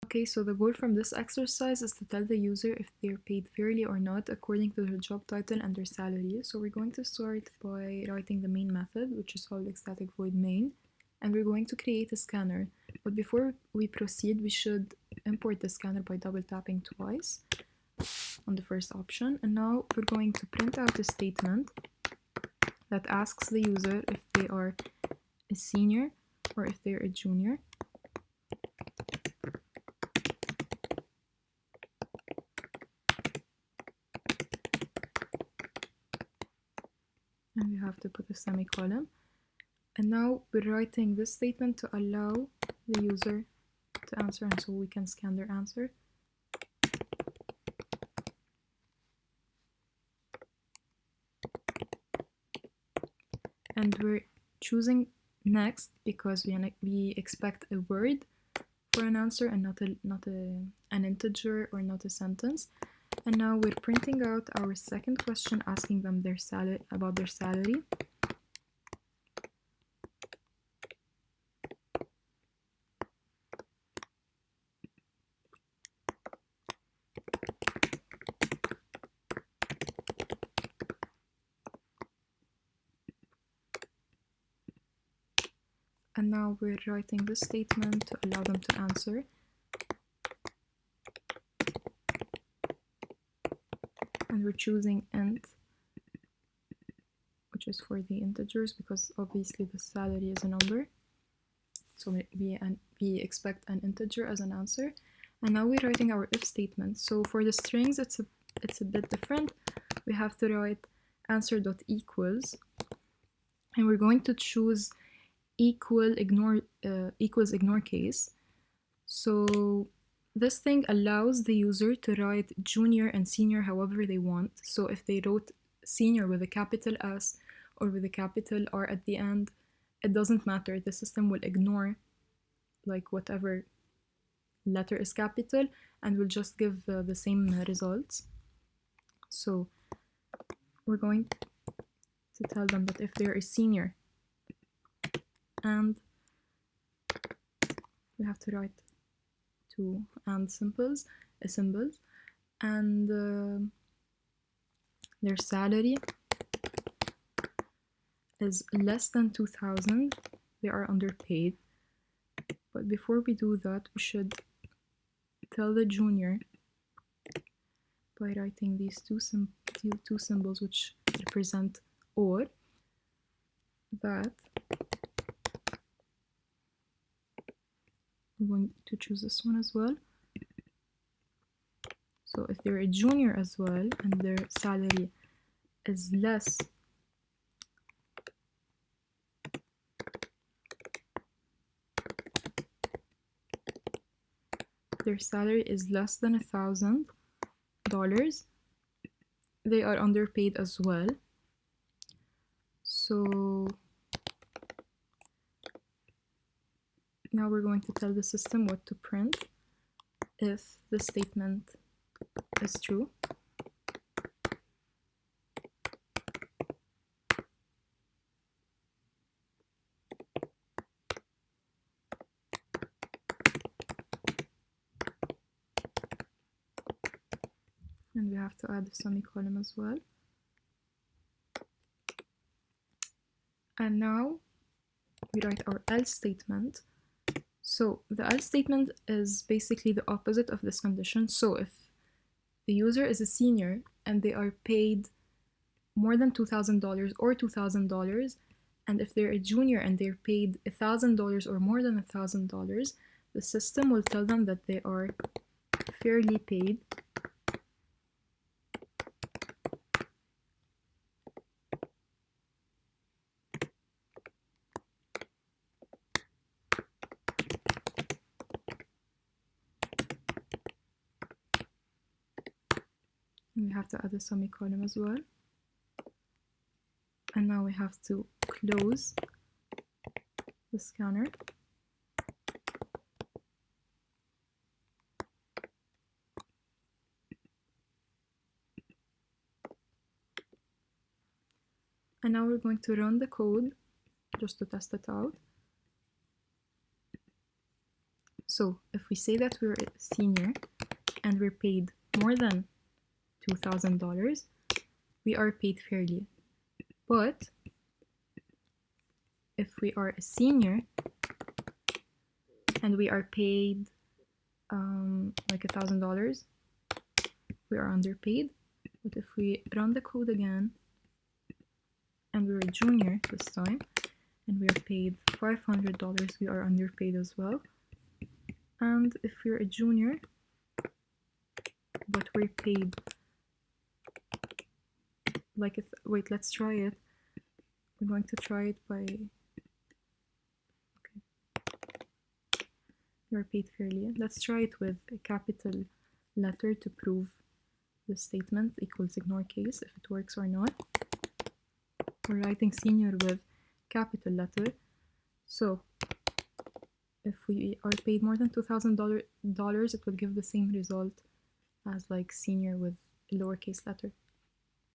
Okay, so the goal from this exercise is to tell the user if they're paid fairly or not according to their job title and their salary. So we're going to start by writing the main method, which is called static void main, and we're going to create a scanner. But before we proceed, we should import the scanner by double tapping twice on the first option. And now we're going to print out a statement that asks the user if they are a senior or if they're a junior. And we have to put a semicolon. And now we're writing this statement to allow the user to answer, and so we can scan their answer. And we're choosing next because we expect a word for an answer and not an integer or not a sentence. And now we're printing out our second question, asking them about their salary. And now we're writing this statement to allow them to answer. And we're choosing int, which is for the integers, because obviously the salary is a number. So we expect an integer as an answer. And now we're writing our if statement. So for the strings, it's a bit different. We have to write answer.equals, and we're going to choose equals ignore case. So this thing allows the user to write junior and senior however they want. So if they wrote senior with a capital S or with a capital R at the end, it doesn't matter. The system will ignore like whatever letter is capital and will just give the same results. So we're going to tell them that if they're a senior, and we have to write two and symbols, and their salary is less than 2,000, they are underpaid. But before we do that, we should tell the junior by writing these two symbols which represent or, that we're going to choose this one as well. So if they're a junior as well and their salary is less than $1,000, they are underpaid as well. So now we're going to tell the system what to print if the statement is true. And we have to add a semicolon as well. And now we write our else statement. So the else statement is basically the opposite of this condition. So if the user is a senior and they are paid more than $2,000 or $2,000, and if they're a junior and they're paid $1,000 or more than $1,000, the system will tell them that they are fairly paid. We have to add a semicolon as well. And now we have to close the scanner. And now we're going to run the code just to test it out. So if we say that we're a senior and we're paid more than $2,000, we are paid fairly. But if we are a senior and we are paid like $1,000, we are underpaid. But if we run the code again and we're a junior this time and we are paid $500, we are underpaid as well. And if we're a junior but we're paid like wait, let's try it. We're going to try it by you're paid fairly. Let's try it with a capital letter to prove the statement equals ignore case, if it works or not. We're writing senior with capital letter. So if we are paid more than $2,000, it will give the same result as like senior with a lowercase letter.